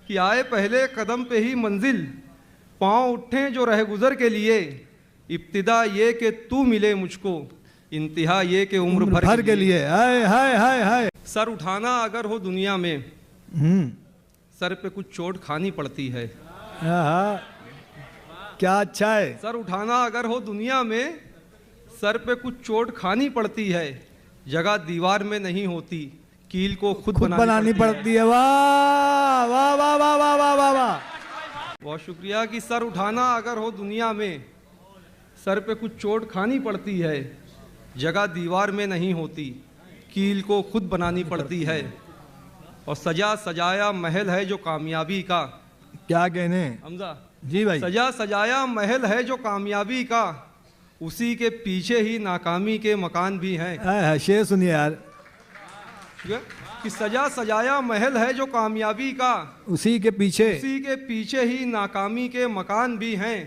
कि आए पहले कदम पे ही मंजिल, पाँव उठें जो रह गुजर के लिए। इब्तिदा ये कि तू मिले मुझको, इंतहा ये कि उम्र भर के लिए। हाय हाय हाय हाय। सर उठाना अगर हो दुनिया में, सर पे कुछ चोट खानी पड़ती है। हाँ, क्या अच्छा है। सर उठाना अगर हो दुनिया में, सर पे कुछ चोट खानी पड़ती है। जगह दीवार में नहीं होती, कील को खुद बनानी पड़ती है। वाह वाह वाह वाह वाह वाह वाह वाह। बहुत शुक्रिया। कि सर उठाना अगर हो दुनिया में, सर पे कुछ चोट खानी पड़ती है। जगह दीवार में नहीं होती, कील को खुद बनानी पड़ती है। और सजा सजाया महल है जो कामयाबी का। क्या कहने हमजा जी भाई। सजा सजाया महल है जो कामयाबी का, उसी के पीछे ही नाकामी के मकान भी हैं। शेर सुनिए यार। कि सजा सजाया महल है जो कामयाबी का, उसी के पीछे ही नाकामी के मकान भी हैं।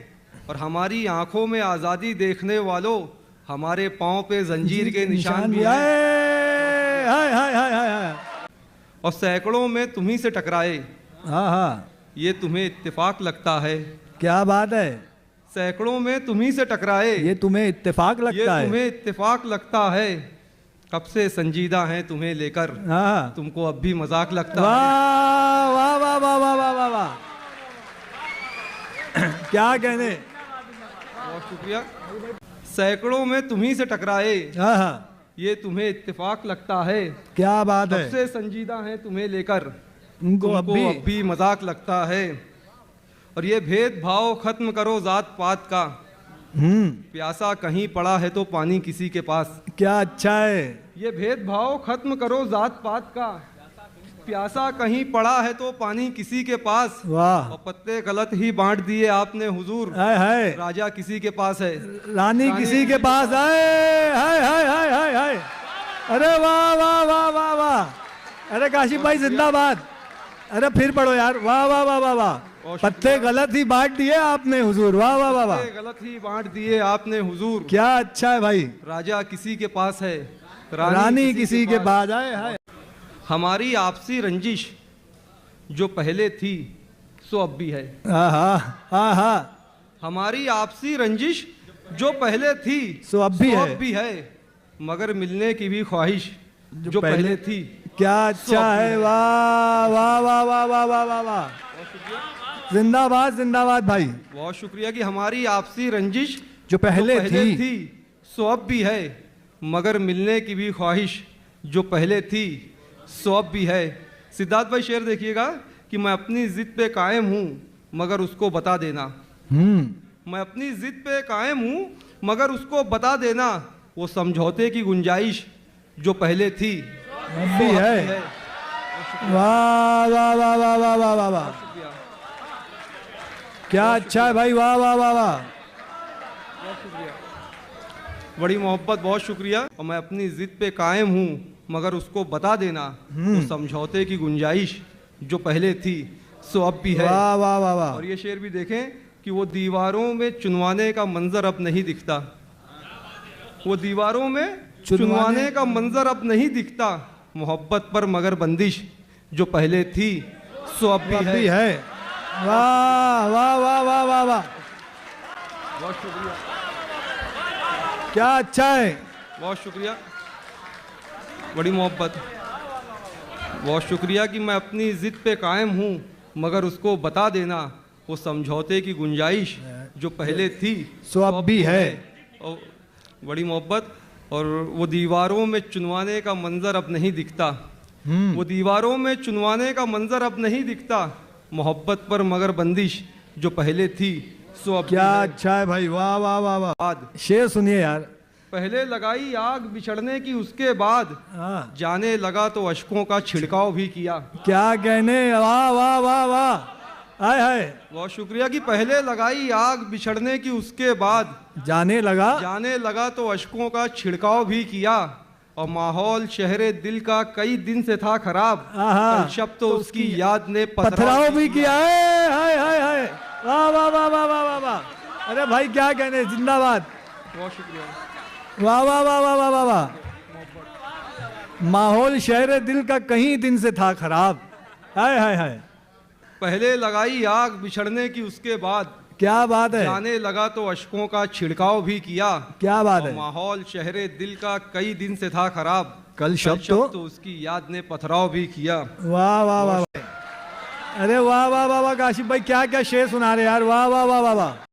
और हमारी आंखों में आज़ादी देखने वालों, हमारे पाँव पे जंजीर के निशान भी हैं। हाय हाय हाय हाय। और सैकड़ों में तुम्ही से टकराए, हाँ हाँ, ये तुम्हें इत्तेफाक लगता है। क्या बात है। सैकड़ों में तुम्ही से टकराए, ये तुम्हें इत्तेफाक लगता है। ये तुम्हें इत्तेफाक लगता है। कब से संजीदा हैं तुम्हें लेकर, हाँ, तुमको अब भी मजाक लगता है। वाह वाह वाह वाह वाह वाह वाह वाह। क्या कहने। बहुत शुक्रिया। सैकड़ों में तुम्ही से टकराए, हाँ हाँ, ये तुम्हें इत्तेफाक लगता है। क्या बात है। कब से संजीदा हैं तुम्हें लेकर, तुमको अब भी मजाक लगता है। और ये भेदभाव खत्म करो जात पात का, प्यासा कहीं पड़ा है तो पानी किसी के पास। क्या अच्छा है। ये भेदभाव खत्म करो जात पात का, प्यासा कहीं पड़ा है तो पानी किसी के पास। वाह। और पत्ते गलत ही बांट दिए आपने हुजूर, हाय हाय। राजा किसी के पास है, रानी किसी के पास। हाय हाय हाय हाय हाय हाय। अरे वाह वाह वाह वाह वाह। अरे काशिफ भाई जिंदाबाद। अरे फिर पढ़ो यार। वाह वाह वाह वाह वाह। पत्ते गलत ही बांट दिए आपने हुजूर। वाह वाह वाह वाह। पत्ते गलत ही बांट दिए आपने हुजूर, क्या अच्छा है भाई। राजा किसी के पास है, रानी किसी के पास। आए हाय। हमारी आपसी रंजिश जो पहले थी सो अब भी है। हमारी आपसी रंजिश जो पहले थी सो अब भी है। मगर मिलने की भी ख्वाहिश जो पहले थी। क्या अच्छा है। वाह वाह वाह वाह वाह वाह वाह वाह। जिंदाबाद जिंदाबाद भाई। बहुत शुक्रिया। कि हमारी आपसी रंजिश जो पहले थी सो अब भी है। मगर मिलने की भी ख्वाहिश जो पहले थी सो अब भी है। सिद्धार्थ भाई शेर देखिएगा। कि मैं अपनी जिद पे कायम हूँ मगर उसको बता देना। मैं अपनी जिद पे कायम हूँ मगर उसको बता देना, वो समझौते की गुंजाइश जो पहले थी अब भी है। वाह वाह वाह वाह वाह वाह वाह वाह। क्या अच्छा है भाई। वाह वाह वाह वाह। बड़ी मोहब्बत। बहुत शुक्रिया। और मैं अपनी जिद पे कायम हूँ मगर उसको बता देना, वो समझौते की गुंजाइश जो पहले थी सो अब भी है। वाह वाह वाह वाह। और ये शेर भी देखें कि वो दीवारों में चुनवाने का मंजर अब नहीं दिखता। वो दीवारों में चुनवाने का मंजर अब नहीं दिखता। मोहब्बत पर मगर बंदिश जो पहले थी सो अब भी है। वाह वाह वाह वाह वाह वाह। बहुत शुक्रिया। क्या अच्छा है। बहुत शुक्रिया। बड़ी मोहब्बत। बहुत शुक्रिया। कि मैं अपनी जिद पे कायम हूँ मगर उसको बता देना, वो समझौते की गुंजाइश जो पहले थी सो अब भी है। और बड़ी मोहब्बत। और वो दीवारों में चुनवाने का मंजर अब नहीं दिखता। वो दीवारों में चुनवाने का मंजर अब नहीं दिखता। मोहब्बत पर मगर बंदिश जो पहले थी सो अब क्या अच्छा है भाई। वाह वाह वाह वाह। शेर सुनिए यार। पहले लगाई आग बिछड़ने की, उसके बाद जाने लगा तो अश्कों का छिड़काव भी किया। क्या कहने। वाह वाह वाह वाह। हाय हाय। बहुत शुक्रिया। कि पहले लगाई आग बिछड़ने की, उसके बाद जाने लगा तो अश्कों का छिड़काव भी किया। और माहौल शहरे दिल का कई दिन से था खराब, कल शब तो उसकी याद ने पथराव भी किया। हाय हाय हाय। वाह वाह वाह वाह वाह वाह। अरे भाई क्या कहने। जिंदाबाद। बहुत शुक्रिया। वाह वाह वाह वाह वाह वाह वाह। माहौल शहर दिल का कहीं दिन से था खराब। हाय हाय हाय। पहले लगाई आग बिछड़ने की, उसके बाद क्या बात है, जाने लगा तो अश्कों का छिड़काव भी किया। क्या बात और है। माहौल शहरे दिल का कई दिन से था खराब, कल शब्द तो उसकी याद ने पथराव भी किया। वाह वाह वाह, अरे वाह वाह वाह वाह, काशिफ भाई क्या क्या शेर सुना रहे यार, वाह वाह वाह वाह वाह।